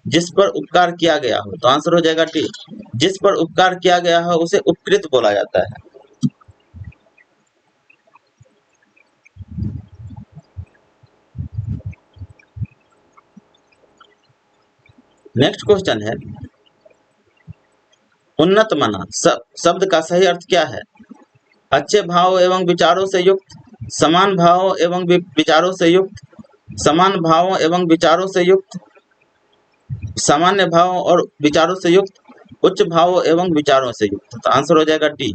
जिस पर उपकार किया गया हो। तो आंसर हो जाएगा टी। जिस पर उपकार किया गया हो उसे उपकृत बोला जाता है। नेक्स्ट क्वेश्चन है उन्नत मना शब्द का सही अर्थ क्या है। अच्छे भाव एवं विचारों से युक्त, समान भावों एवं विचारों से युक्त, समान भावों एवं विचारों से युक्त, सामान्य भावों और विचारों से युक्त, उच्च भावों एवं विचारों से युक्त। तो आंसर हो जाएगा डी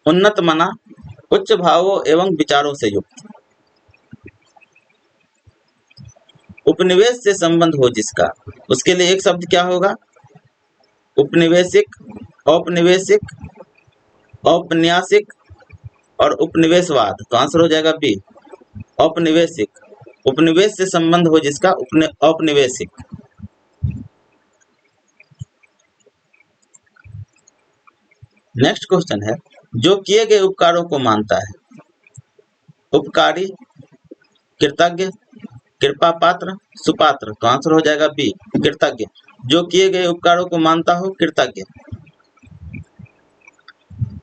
उन्नत मना उच्च भावों एवं विचारों से युक्त। उपनिवेश से संबंध हो जिसका, उसके लिए एक शब्द क्या होगा उपनिवेशिक, औपनिवेशिक, औपन्यासिक और उपनिवेशवाद। तो आंसर हो जाएगा बी औपनिवेशिक। उपनिवेश से संबंध हो जिसका औपनिवेशिक। नेक्स्ट क्वेश्चन है जो किए गए उपकारों को मानता है। उपकारी, कृतज्ञ, कृपा पात्र, सुपात्र। तो आंसर हो जाएगा बी कृतज्ञ। जो किए गए उपकारों को मानता हो कृतज्ञ।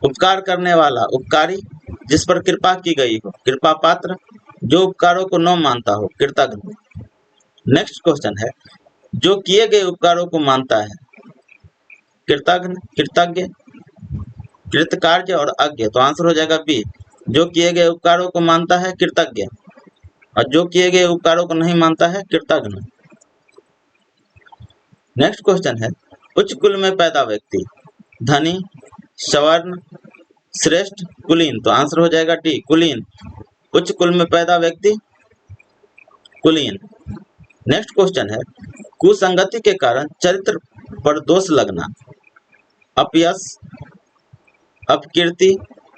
उपकार करने वाला उपकारी, जिस पर कृपा की गई हो कृपा पात्र, जो उपकारों को न मानता हो कृतज्ञ। नेक्स्ट क्वेश्चन है जो किए गए उपकारों को मानता है कृतज्ञ, कृतज्ञ, कृतकार्य और अज्ञ। तो आंसर हो जाएगा बी जो किए गए उपकारों को मानता है कृतज्ञ और जो किए गए उपकारों को नहीं मानता है कृतज्ञ। नेक्स्ट क्वेश्चन है उच्च कुल में पैदा व्यक्ति धनी, सवर्ण, श्रेष्ठ, कुलीन। तो आंसर हो जाएगा डी कुलीन। उच्च कुल में पैदा व्यक्ति कुलीन। नेक्स्ट क्वेश्चन है कुसंगति के कारण चरित्र पर दोष लगना। अपयश, अपकीर्ति,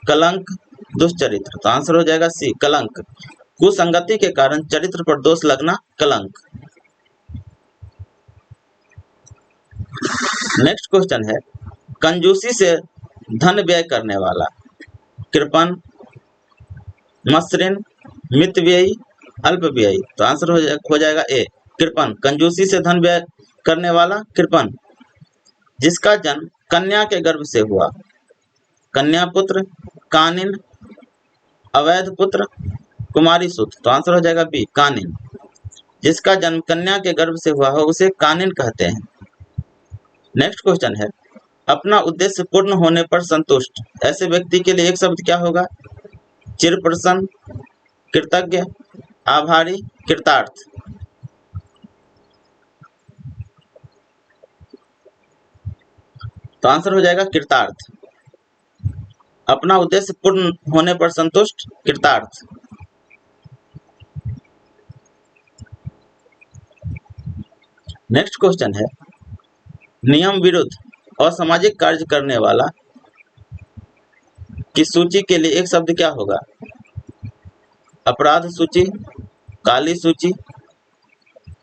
कलंक, दुष्चरित्र। तो आंसर हो जाएगा सी कलंक। कुसंगति के कारण चरित्र पर दोष लगना कलंक। नेक्स्ट क्वेश्चन है कंजूसी से धन व्यय करने वाला। कृपण, मसृण, मितव्ययी, अल्पव्ययी। तो आंसर हो जाएगा ए कृपण। कंजूसी से धन व्यय करने वाला कृपण। जिसका जन्म कन्या के गर्भ से हुआ। कन्या पुत्र, कानिन, अवैध पुत्र, कुमारी सुत। तो आंसर हो जाएगा बी कानिन। जिसका जन्म कन्या के गर्भ से हुआ हो उसे कानिन कहते हैं। नेक्स्ट क्वेश्चन है अपना उद्देश्य पूर्ण होने पर संतुष्ट। ऐसे व्यक्ति के लिए एक शब्द क्या होगा चिरप्रसन्न, कृतज्ञ, आभारी, कृतार्थ। तो आंसर हो जाएगा कृतार्थ। अपना उद्देश्य पूर्ण होने पर संतुष्ट कृतार्थ। नेक्स्ट क्वेश्चन है नियम विरुद्ध असामाजिक कार्य करने वाला की सूची के लिए एक शब्द क्या होगा अपराध सूची, काली सूची,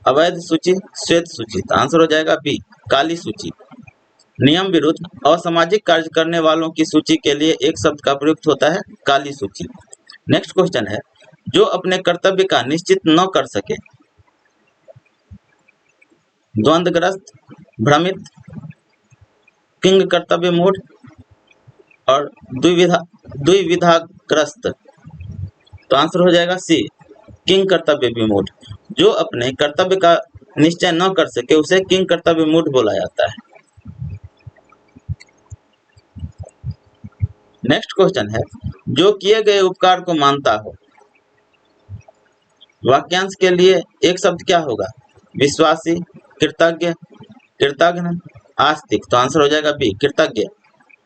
अवैध सूची, श्वेत सूची। तो आंसर हो जाएगा बी काली सूची। नियम विरुद्ध असामाजिक कार्य करने वालों की सूची के लिए एक शब्द का प्रयुक्त होता है काली सूची। नेक्स्ट क्वेश्चन है जो अपने कर्तव्य का निश्चित न कर सके। द्वंद्वग्रस्त, भ्रमित, किंग कर्तव्य मूढ़ और द्विविधाग्रस्त। तो आंसर हो जाएगा सी, किंग कर्तव्य विमूढ़। जो अपने कर्तव्य का निश्चय न कर सके उसे किंग कर्तव्य मूढ़ बोला जाता है। नेक्स्ट क्वेश्चन है, जो किए गए उपकार को मानता हो। वाक्यांश के लिए एक शब्द क्या होगा? विश्वासी, कृतज्ञ, कृतघ्न, आस्तिक। तो आंसर हो जाएगा बी, कृतज्ञ।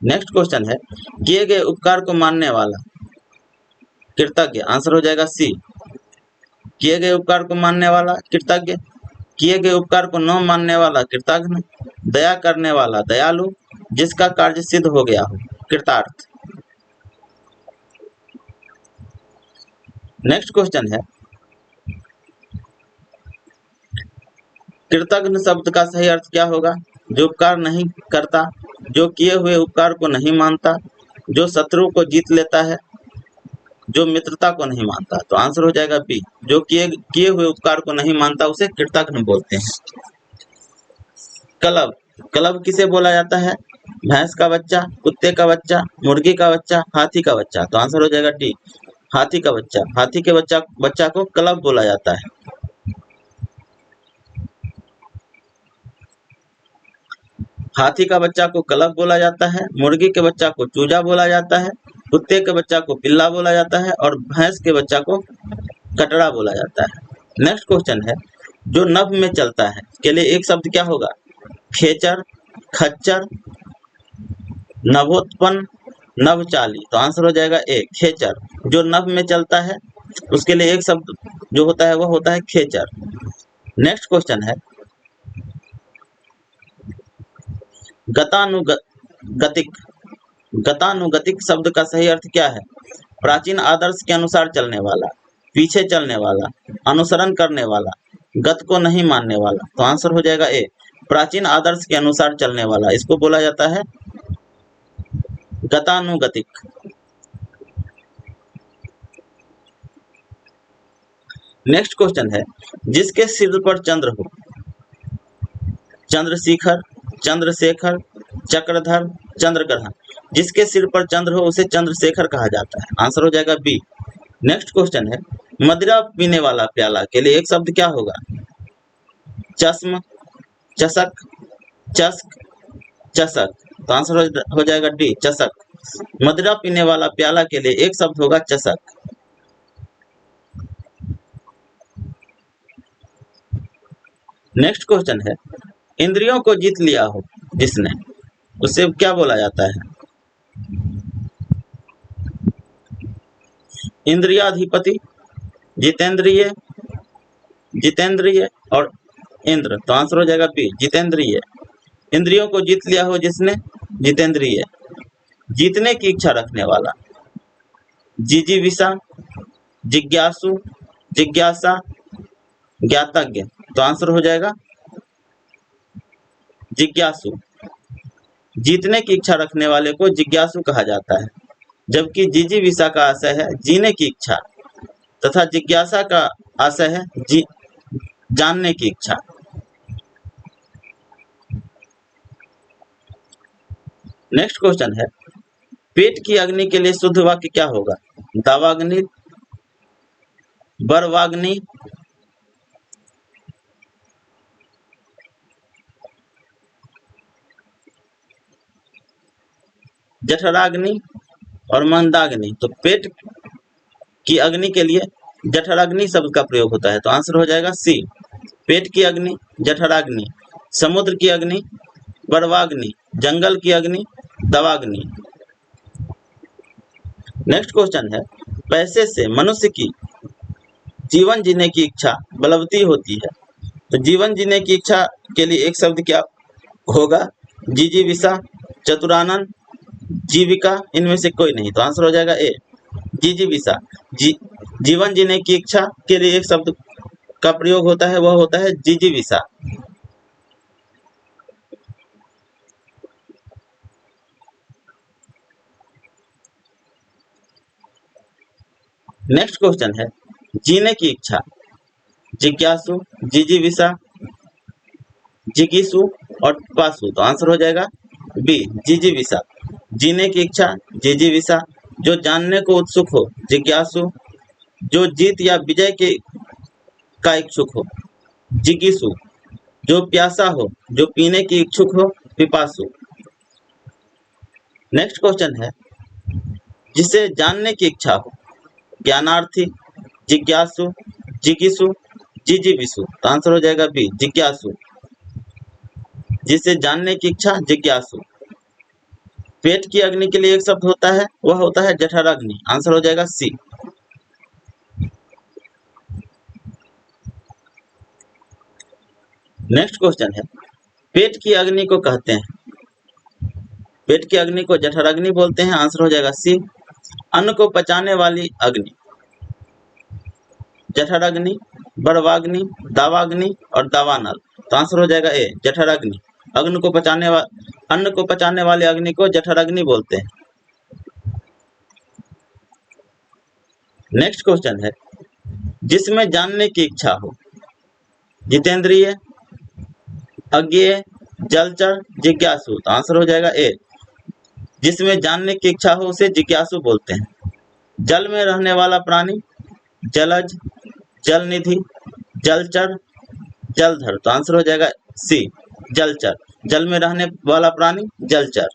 नेक्स्ट क्वेश्चन है, किए गए उपकार को मानने वाला। कृतज्ञ, आंसर हो जाएगा सी, किए गए उपकार को मानने वाला कृतज्ञ, किए गए उपकार को न मानने वाला कृतघ्न, दया करने वाला दयालु, जिसका कार्य सिद्ध हो गया हो कृतार्थ। नेक्स्ट क्वेश्चन है, कृतघ्न शब्द का सही अर्थ क्या होगा? जो उपकार नहीं करता, जो किए हुए उपकार को नहीं मानता, जो शत्रु को जीत लेता है, जो मित्रता को नहीं मानता। तो आंसर हो जाएगा बी, जो किए हुए उपकार को नहीं मानता उसे कृतघ्न बोलते हैं। क्लब, क्लब किसे बोला जाता है? भैंस का बच्चा, कुत्ते का बच्चा, मुर्गी का बच्चा, हाथी का बच्चा। तो आंसर हो जाएगा डी, हाथी का बच्चा। हाथी के बच्चा को क्लब बोला जाता है। हाथी का बच्चा को क्लब बोला जाता है, मुर्गी के बच्चा को चूजा बोला जाता है, कुत्ते के बच्चा को पिल्ला बोला जाता है और भैंस के बच्चा को कटड़ा बोला जाता है। नेक्स्ट क्वेश्चन है, जो नभ में चलता है के लिए एक शब्द क्या होगा? खेचर, खच्चर, नभोत्पन्न, नभचाली। तो आंसर हो जाएगा ए, खेचर। जो नभ में चलता है उसके लिए एक शब्द जो होता है वह होता है खेचर। नेक्स्ट क्वेश्चन है, गतानुगतिक, गतानुगतिक शब्द का सही अर्थ क्या है? प्राचीन आदर्श के अनुसार चलने वाला, पीछे चलने वाला, अनुसरण करने वाला, गत को नहीं मानने वाला। तो आंसर हो जाएगा ए, प्राचीन आदर्श के अनुसार चलने वाला, इसको बोला जाता है गतानुगतिक। नेक्स्ट क्वेश्चन है, जिसके सिर पर चंद्र हो। चंद्रशिखर, चंद्रशेखर, चक्रधर, चंद्रग्रहण। जिसके सिर पर चंद्र हो उसे चंद्रशेखर कहा जाता है। आंसर हो जाएगा बी। नेक्स्ट क्वेश्चन है, मदिरा पीने वाला प्याला के लिए एक शब्द क्या होगा? चश्म, चषक, चस्क, चषक। तो आंसर हो जाएगा डी, चषक। मदिरा पीने वाला प्याला के लिए एक शब्द होगा चषक। नेक्स्ट क्वेश्चन है, इंद्रियों को जीत लिया हो जिसने, उसे क्या बोला जाता है? इंद्रियाधिपति, जितेंद्रिय, जितेंद्रिय और इंद्र। तो आंसर हो जाएगा बी, जितेंद्रिय। इंद्रियों को जीत लिया हो जिसने, जितेंद्रिय। जीतने की इच्छा रखने वाला, जिजीविषा, जिज्ञासु, जिज्ञासा, ज्ञातज्ञ। तो आंसर हो जाएगा जिज्ञासु। जीतने की इच्छा रखने वाले को जिज्ञासु कहा जाता है, जबकि जिजीविषा का आशय है जीने की इच्छा तथा जिज्ञासा का आशय है जानने की इच्छा। नेक्स्ट क्वेश्चन है, पेट की अग्नि के लिए शुद्ध वाक्य क्या होगा? दावाग्नि, बरवाग्नि, जठराग्नि और मंदाग्नि। तो पेट की अग्नि के लिए जठराग्नि शब्द का प्रयोग होता है। तो आंसर हो जाएगा सी, पेट की अग्नि, जठराग्नि, समुद्र की अग्नि, बरवाग्नि, जंगल की अग्नि, दवाग्नि। नेक्स्ट क्वेश्चन है, पैसे से मनुष्य की जीवन जीने की इच्छा बलवती होती है। तो जीवन जीने की इच्छा के लिए एक शब्द क्या होगा? जिजीविषा, चतुरानन, जीविका, इनमें से कोई नहीं। तो आंसर हो जाएगा ए, जिजीविषा। जीवन जीने की इच्छा के लिए एक शब्द का प्रयोग होता है, वह होता है जिजीविषा। नेक्स्ट क्वेश्चन है, जीने की इच्छा, जिज्ञासु, जिजीविषा, जिगीसु और पिपासु, तो आंसर हो जाएगा बी जिजीविषा। जीने की इच्छा जिजीविषा, जो जानने को उत्सुक हो जिज्ञासु, जो जीत या विजय के का इच्छुक हो जिगीसु, जो प्यासा हो जो पीने की इच्छुक हो पिपासु। नेक्स्ट क्वेश्चन है, जिसे जानने की इच्छा हो ज्ञानार्थी, जिज्ञासु, जिगीसु, जिजीविषु, तो आंसर हो जाएगा बी जिज्ञासु। जिसे जानने की इच्छा जिज्ञासु। पेट की अग्नि के लिए एक शब्द होता है, वह होता है जठराग्नि, आंसर हो जाएगा सी। नेक्स्ट क्वेश्चन है, पेट की अग्नि को कहते हैं, पेट की अग्नि को जठराग्नि बोलते हैं, आंसर हो जाएगा सी। अन्न को पचाने वाली अग्नि जठराग्नि, बड़वाग्नि, दावाग्नि और दावानल, तो आंसर हो जाएगा ए जठराग्नि। अन्न को पचाने वाली अग्नि को जठराग्नि बोलते हैं। नेक्स्ट क्वेश्चन है, जिसमें जानने की इच्छा हो जितेंद्रिय, अज्ञेय, जलचर, जिज्ञासु, तो आंसर हो जाएगा ए। जिसमें जानने की इच्छा हो उसे जिज्ञासु बोलते हैं। जल में रहने वाला प्राणी जलज, जलनिधि, जलचर, जलधर, तो आंसर हो जाएगा सी जलचर। जल में रहने वाला प्राणी जलचर।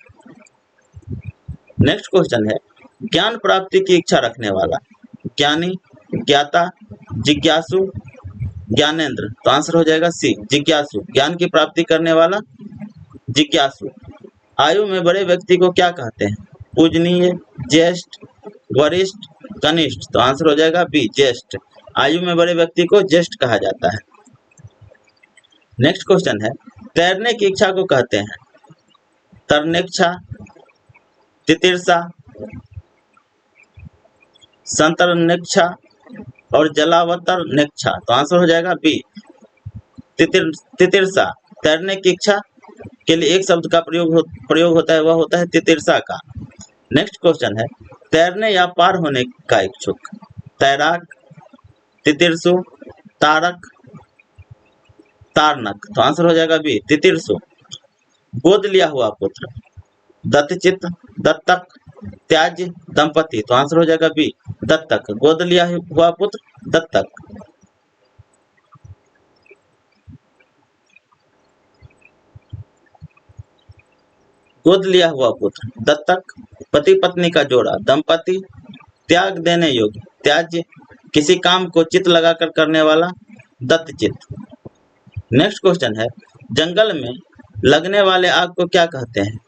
नेक्स्ट क्वेश्चन है, ज्ञान प्राप्ति की इच्छा रखने वाला ज्ञानी, ज्ञाता, जिज्ञासु, ज्ञानेंद्र, तो आंसर हो जाएगा सी जिज्ञासु। ज्ञान की प्राप्ति करने वाला जिज्ञासु। आयु में बड़े व्यक्ति को क्या कहते हैं? पूजनीय, ज्येष्ठ, वरिष्ठ, कनिष्ठ, तो आंसर हो जाएगा बी ज्येष्ठ। आयु में बड़े व्यक्ति को ज्येष्ठ कहा जाता है। नेक्स्ट क्वेश्चन है, तैरने की इच्छा को कहते हैं तरनेच्छा, तितिर्षा, संतरनेच्छा और जलावतरनेच्छा, तो आंसर हो जाएगा बी तितिर्षा। तैरने की इच्छा के लिए एक शब्द का प्रयोग होता है, वह होता है तितिर्षा का। नेक्स्ट क्वेश्चन है, तैरने या पार होने का इच्छुक तैराक, तितिर्षु, तारक, तारनक, तो आंसर हो जाएगा बी तितिर्षु। गोद लिया हुआ पुत्र दत्तचित, दत्तक, त्याज्य, दंपति, तो आंसर हो जाएगा बी दत्तक। गोद लिया हुआ पुत्र दत्तक। गोद लिया हुआ पुत्र दत्तक, पति पत्नी का जोड़ा दंपति, त्याग देने योग्य त्याज्य, किसी काम को चित लगाकर करने वाला दत्तचित। नेक्स्ट क्वेश्चन है, जंगल में लगने वाले आग को क्या कहते हैं?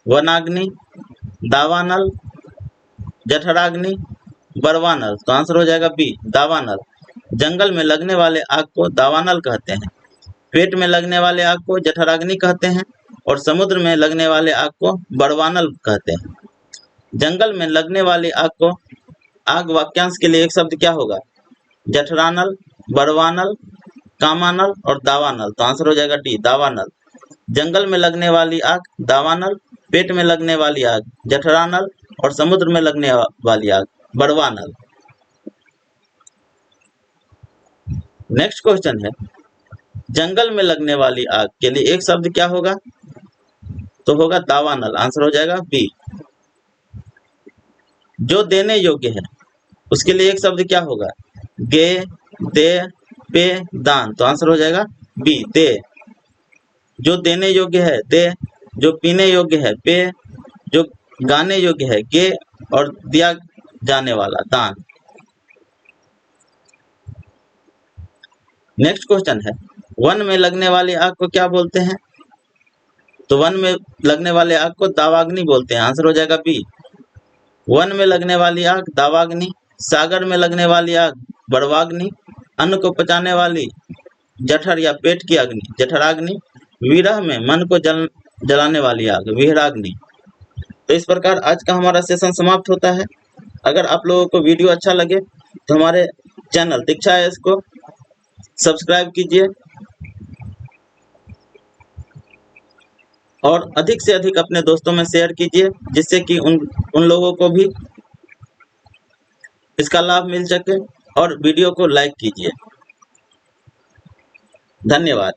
वनाग्नि, दावानल, जठराग्नि, बरवानल, तो आंसर हो जाएगा बी दावानल। जंगल में लगने वाले आग को दावानल कहते हैं। पेट में लगने वाले आग को जठराग्नि कहते हैं और समुद्र में लगने वाले आग को बड़वानल कहते हैं। जंगल में लगने वाली आग को आग वाक्यांश के लिए एक शब्द क्या होगा? जठरानल, बड़वानल, कामानल और दावानल, तो आंसर हो जाएगा डी दावानल। जंगल में लगने वाली आग दावानल, पेट में लगने वाली आग जठरानल और समुद्र में लगने वाली आग बड़वानल। नेक्स्ट क्वेश्चन है, जंगल में लगने वाली आग के लिए एक शब्द क्या होगा? तो होगा दावानल, आंसर हो जाएगा बी। जो देने योग्य है उसके लिए एक शब्द क्या होगा? गे, दे, पे, दान, तो आंसर हो जाएगा बी दे। जो देने योग्य है दे, जो पीने योग्य है पे, जो गाने योग्य है गे और दिया जाने वाला दान। नेक्स्ट क्वेश्चन है, वन में लगने वाली आग को क्या बोलते हैं? तो वन में लगने वाले आग को दावाग्नि बोलते हैं, आंसर हो जाएगा बी। वन में लगने वाली आग दावाग्नि, सागर में लगने वाली आग बड़वाग्नि, अन्न को पचाने वाली जठर या पेट की अग्नि जठराग्नि, विरह में मन को जलाने वाली आग विहराग्नि। तो इस प्रकार आज का हमारा सेशन समाप्त होता है। अगर आप लोगों को वीडियो अच्छा लगे तो हमारे चैनल दीक्षा एस को सब्सक्राइब कीजिए और अधिक से अधिक अपने दोस्तों में शेयर कीजिए, जिससे कि उन लोगों को भी इसका लाभ मिल सके, और वीडियो को लाइक कीजिए। धन्यवाद।